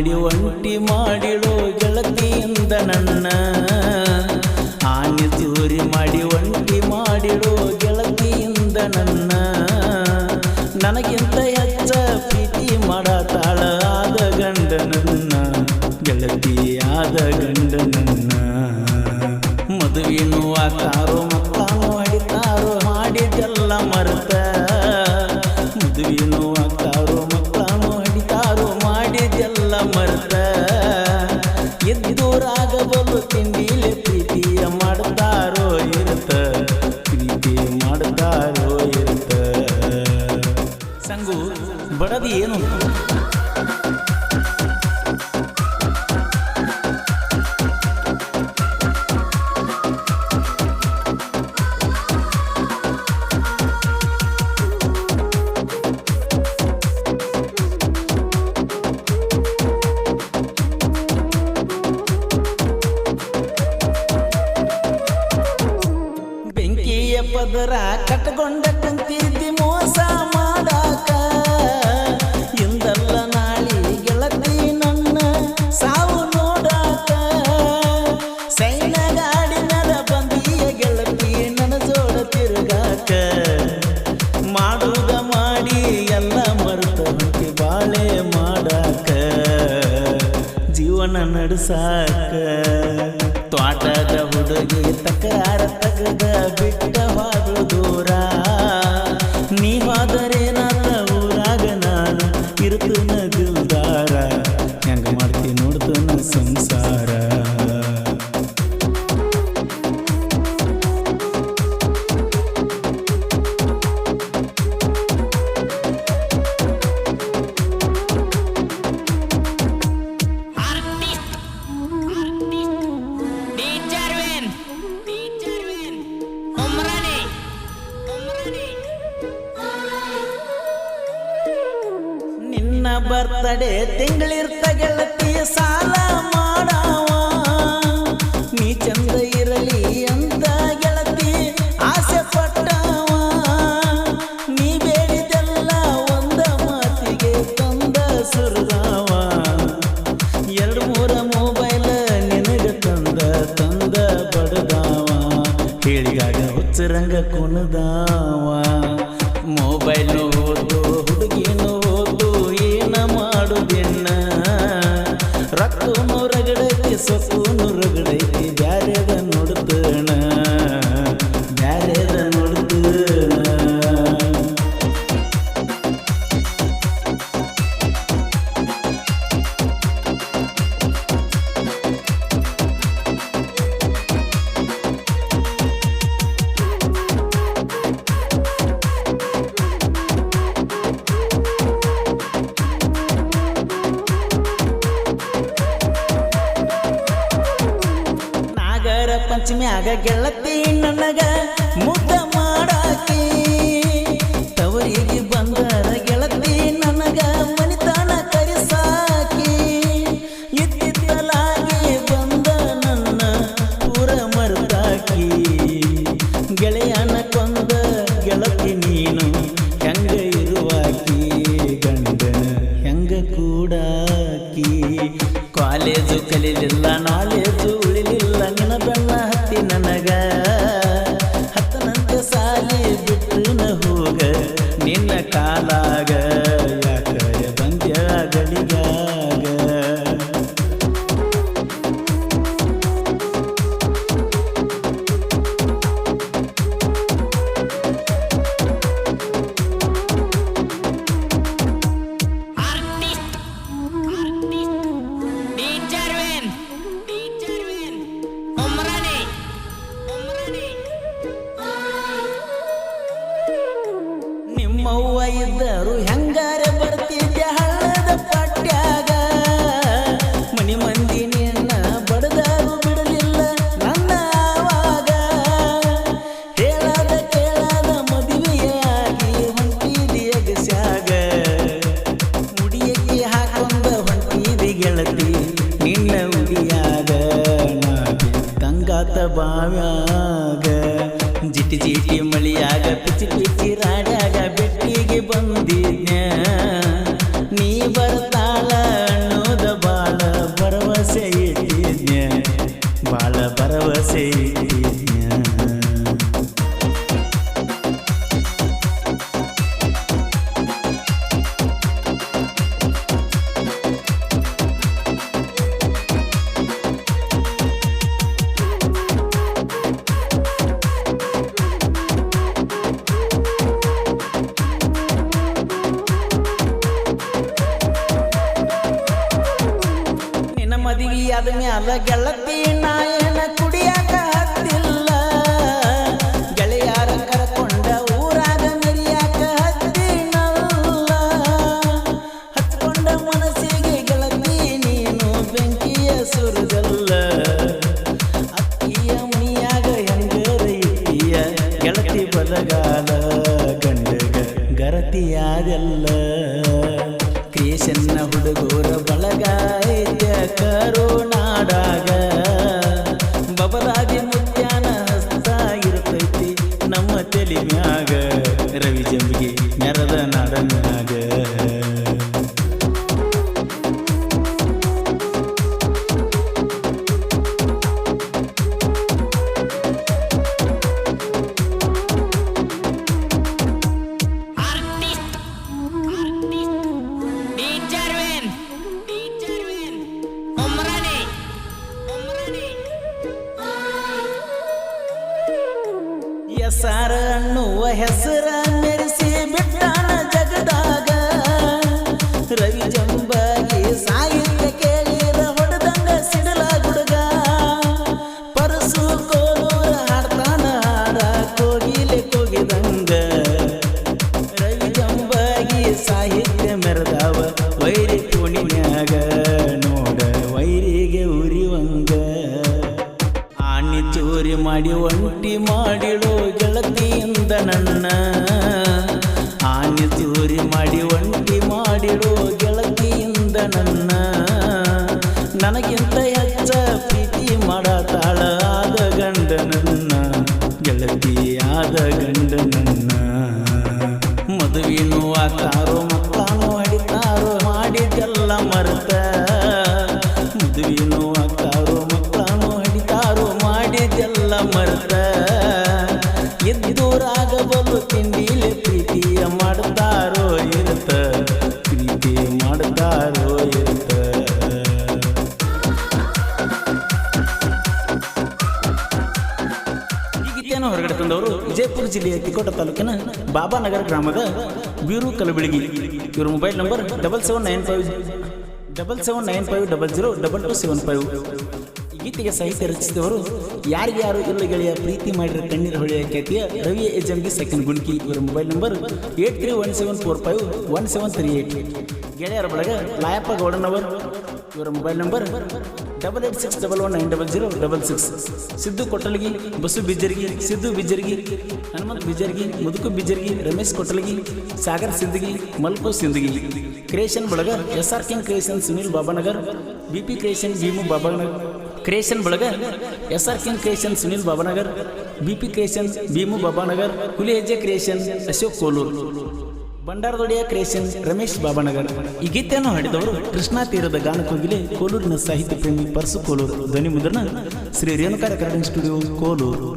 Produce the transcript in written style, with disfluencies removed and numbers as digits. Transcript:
ಮಾಡಿ ಒಂಟಿ ಮಾಡಿಡೋ ಗೆಳತಿಯಿಂದ ನನ್ನ ಆನೆ ಚೂರಿ ಮಾಡಿ ಒಂಟಿ ಮಾಡಿಡೋ ಗೆಳತಿಯಿಂದ ನನ್ನ ನನಗಿಂತ ಹೆಚ್ಚ ಪ್ರೀತಿ ಮಾಡತಾಳ ಆದ ಗಂಡನನ್ನ ಗೆಳತಿ ಆದ ಗಂಡನನ್ನ ಮದುವೆನೂ ಆತಾರೋ ಮಕ್ಕಳನ್ನು ಹೊಡಿತಾರೋ ಮಾಡಿದೆಲ್ಲ ಮರೆತ ಮದುವೆನೂ ಆಗ್ತಾರೋ ಮಕ್ಕಳನ್ನು ಹೊಡಿತಾರೋ ಮಾಡಿದೆಲ್ಲ ಮರೆತ ಎದ್ದೂರಾಗಬಲು ತಿಂಡಿಲೆ ಪ್ರೀತಿಯ ಮಾಡ್ತಾರೋ ಇರುತ್ತ ಪ್ರೀತಿ ಮಾಡ್ತಾರೋ ಇರುತ್ತ ಸಂಗು ಬಡದಿ ಏನು ಪದರ ಕಟ್ಕೊಂಡ ಕುಂತಿದ್ದಿ ಮೋಸ ಮಾಡಾಕ ಇಂದಲ್ಲ ನಾಳಿ ಗೆಳತಿ ನನ್ನ ಸಾವು ನೋಡಾಕ ಸೈನ ಗಾಡಿ ಮೇಲೆ ಬಂದಿಯ ಗೆಳತಿ ನನ್ನ ಜೋಡ ತಿರುಗಾಕ ಮಾಡುವುದ ಮಾಡಿ ಎಲ್ಲ ಮರೆತ ಹೊಂಟಿ ಬಾಳೆ ಮಾಡಾಕ ಜೀವನ ನಡೆಸಾಕ ತ್ವಾಟದ ಹುಡುಗಿ ತಕರಾರ ತಗದ ಬಿಟ್ಟ ಹೋದ್ರು ದೂರ ನೀ ಹೋದರೆ ನಾತ ಊರಾಗ ನಾನು ಇರ್ತನ ದಿಲ್ದಾರ ಹೆಂಗ ಮಾಡ್ತಿ ನೋಡ್ತನ ಸಂಸಾರ ಬರ್ತಡೆ ತಿಂಗಳಿರ್ತ ಗೆಳತಿಯ ಸಾಲ ಮಾಡಾವ ನೀ ಚಂದ ಇರಲಿ ಅಂತ ಗೆಳತಿ ಆಸೆ ಪಟ್ಟವ ನೀ ಬೇಡಿದೆಲ್ಲ ಒಂದ ಮಾತಿಗೆ ತಂದ ಸುರದಾವ 2-3 ಮೊಬೈಲ್ ನಿನಗ ತಂದ ಬಡದಾವ ಹೇಳಿಗಾಗ ಹುಚ್ಚರಂಗ ಕುಣದಾವ ಮೊಬೈಲ್ ಹೋದು ಹುಡುಗಿನೂ ರಕ್ಕೂನು ರಗಡೈತಿ ಸೊಕ್ಕೂನು ರಗಡೈತಿ ಬ್ಯಾರೆದ ನೋಡ್ತಣ ಬ್ಯಾರೆದ ನೋಡ್ತಣ ಪಂಚಮ್ಯಾಗ ಗೆಳತಿ ನನಗ ಮುದ್ದ ಮಾಡಾಕಿ ತವರಿಗೆ ಬಂದರ ಗೆಳತಿ ನನಗ ಮನಿತನ ಕರಿಸಾಕಿ ಇತ್ತಿತ್ತಲಾಗಿ ಬಂದ ನನ್ನ ಪೂರ ಮರ್ದಾಕಿ ಗೆಳೆಯನ ಕೊಂದ ಗೆಳತಿ ನೀನು ಹೆಂಗ ಇರುವಾಕಿ ಗಂಡನ ಹೆಂಗ ಕೂಡಾಕಿ ಕಾಲೇಜು ಕಲಿಲಿಲ್ಲ ನಾಲೇಜು ಉಳಿಲಿಲ್ಲ ನಿನ್ನ ಬೆನ್ನ ಹತ್ತಿ ನನಗ ಹತ್ತನಂತೆ ಸಾಲಿ ಬಿಟ್ಟು ಹೋಗ ನಿನ್ನ ಕಾಲಾಗ ಯಾಕ ಬಂದ್ಯ ಗಡಿಗಾಗ ನಿಮ್ಮವ್ವ ಇದ್ದರು ಹೆಂಗಾರ ಬರ್ತಿದ್ದೆ ಹಳ್ಳದ ಪಟ್ಯಾಗ ಮನಿ ಮಂದಿ ನಿನ್ನ ಬಡದಾರು ಬಿಡಲಿಲ್ಲ ನನ್ನ ಆವಾಗ ಹೇಳದ ಕೇಳದ ಮದುವೆಯಾಗಿ ಹೊಂಟಿದಿ ಅಗಸ್ಯಾಗ ಮುಡಿಯಕ್ಕೆ ಹಾಕೊಂಡ ಹೊಂಟಿದಿ ಗೆಳತಿ ನಿನ್ನ ಉಡಿಯಾಗ ತಂಗಾತ ಬಾವ್ಯಾಗ ಜಿಟಿ ಜಿಟಿ ಮಳಿಯಾಗ ಪಿಚಿ ಪಿಚಿ ರಾಡ್ಯಾಗ ಬೆಟ್ಟಿಗೆ ಬಂದಿದ್ನ ನೀ ಬರ್ತಾಳ ಅನ್ನೋದ ಬಾ ಭರವಸೆ ಇಟ್ಟಿದ್ನ್ಯ ಬಾಳ ಭರವಸೆ ಇಟ್ಟಿದ್ನ್ಯ ಮದುವೆ ಆದ ಮ್ಯಾಲ ಗೆಳತಿ ನಾಯನ ಕುಡಿಯಾಕ ಹತ್ತಿಲ್ಲ ಗೆಳೆಯಾರ ಕರ್ಕೊಂಡ ಊರಾಗ ಮೆರಿಯಾಕ ಹತ್ತಿನಲ್ಲ ಹಚ್ಕೊಂಡ ಮನಸ್ಸಿಗೆ ಗೆಳತಿ ನೀನು ಬೆಂಕಿಯ ಸುರಗಲ್ಲ ಅತ್ತಿಯ ಮನಿಯಾಗ ಹೆಂಗರ ಇಟ್ಟಿಯ ಗೆಳತಿ ಬಲಗಾಲ ಗಂಡಗ ಗರತಿಯಾದೆಲ್ಲ ಕ್ರಿಯೇಷನ್ನ ಹುಡುಗರ ಬಳಗ ಕರುನಾಡಾಗ ಬಬಲಾದಿ ಮುತ್ಯಾನ ಹಸ್ತ ಇರ್ತೈತಿ ನಮ್ಮ ತಲಿ ಮ್ಯಾಗ ರವಿ ಜಂಬಿಗೆ ನೆರದ ನಾಡನ್ಯಾಗ ಸಾರ ಅನ್ನುವ ಹೆಸರ ಮೆರೆಸಿ ಬಿಟ್ಟಾನ ಜಗದಾಗ ರವಿ ಜಂಬಾಗಿ ಸಾಹಿತ್ಯ ಕೇಳಿರ ಹೊಡೆದಂಗ ಸಿಡಲ ಗುಡುಗ ಪರಸು ಕೋಲೂರ ಹಾಡ್ತಾನ ಹಾಡ ಕೋಗಿಲೆ ಕೋಗಿದಂಗ ರವಿ ಜಂಬಾಗಿ ಸಾಹಿತ್ಯ ಮೆರೆದವ ವೈರಿ ಕೋಣಿನ್ಯಾಗ ನೋಡ ವೈರಿಗೆ ಉರಿವಂಗ ಆಣಿ ಚೋರಿ ಮಾಡಿ ಒಂಟಿ ಮಾಡಿಳು ಗೆಳತಿಯಿಂದ ನನ್ನ ಆನೆ ಚೋರಿ ಮಾಡಿ ಒಂಟಿ ಮಾಡಿಳು ಗೆಳತಿಯಿಂದ ನನ್ನ ನನಗಿಂತ ಹೆಚ್ಚ ಪ್ರೀತಿ ಮಾಡತಾಳ ಆದ ಗಂಡ ನನ್ನ ಗೆಳತಿ ಆದ ಗಂಡ ನನ್ನ ಮದುವೆನೂ ಆತಾರೋ ಮಕ್ಕಳನ್ನು ಹಡಿತಾರೋ ಮಾಡಿದೆಲ್ಲ ಮರೆತ ಮದುವೆನೂ ಆತಾರೋ ಮಕ್ಕಳನ್ನು ಹಡಿತಾರೋ ಮಾಡಿದೆಲ್ಲ ಮರೆತ ಎದ್ದೂರಾಗಬಲು ತಿಂಡಿಲೆ ಪ್ರೀತಿಯ ಮಾಡ್ತಾರೋ ಇರುತ್ತ ಪ್ರೀತಿ ಮಾಡ್ತಾರೋ ಇರುತ್ತ ಈ ಗೀತೆಯನ್ನು ಹೊರಗಡೆ ತಂದವರು ವಿಜಯಪುರ ಜಿಲ್ಲೆಯ ತಿಕೋಟ ತಾಲೂಕಿನ ಬಾಬಾನಗರ ಗ್ರಾಮದ ಬೀರು ಕಲಬೆಳಗಿ ಇವರ ಮೊಬೈಲ್ ನಂಬರ್ 7795002275 ಗೀತೆಗೆ ಸಾಹಿತ್ಯ ರಚಿಸಿದವರು ಯಾರ್ಯಾರು ಇಲ್ಲ ಗೆಳೆಯ ಪ್ರೀತಿ ಮಾಡಿರೋ ಕಣ್ಣೀರ ಹೊಳೆಯ ಖ್ಯಾತಿಯ ರವಿ ಎಜಂಗಿ ಸೆಕೆಂಡ್ ಗುಣ್ಕಿ ಇವರ ಮೊಬೈಲ್ ನಂಬರ್ 8317451738 ಗೆಳೆಯರ ಬಳಗ ಲಾಯಪ್ಪ ಗೌಡನವರ್ ಇವರ ಮೊಬೈಲ್ ನಂಬರ್ 8861190066 ಸಿದ್ದು ಕೊಟ್ಟಲಗಿ ಬಸು ಬಿಜ್ಜರ್ಗಿ ಸಿದ್ದು ಬಿಜ್ಜರ್ಗಿ ಹನುಮಂತ್ ಬಿಜ್ಜರ್ಗಿ ಮುದುಕು ಬಿಜ್ಜರ್ಗಿ ರಮೇಶ್ ಕೊಟ್ಟಲಗಿ ಸಾಗರ್ ಸಿಂದಗಿ ಮಲ್ಕೋ ಸಿಂದಗಿ ಕ್ರಿಯೇಷನ್ ಬಳಗ SR king creation Sunil Babanagar BP creation Bhimu Babanagar creation ಬಳಗ SR king creation Sunil Babanagar BP creation Bhimu Babanagar ಹುಲಿ ಹೆಜ್ಜೆ ಕ್ರಿಯೇಷನ್ ಅಶೋಕ್ ಕೋಲೂರ್ ಬಂಡಾರದೊಡೆಯ ಕ್ರಿಯೇಷನ್ ರಮೇಶ್ ಬಾಬಾನಗರ್ ಈ ಗೀತೆಯನ್ನು ಹಾಡಿದವರು ಕೃಷ್ಣಾ ತೀರದ ಗಾನಕೋಗಿಲೆ ಕೋಲೂರಿನ ಸಾಹಿತ್ಯ ಪ್ರೇಮಿ ಪರ್ಸು ಕೋಲೂರು ಧ್ವನಿ ಮುದ್ರಣ ಶ್ರೀ ರೇಣುಕಾ ರೆಕಾರ್ಡಿಂಗ್ ಸ್ಟುಡಿಯೋ ಕೋಲೂರು.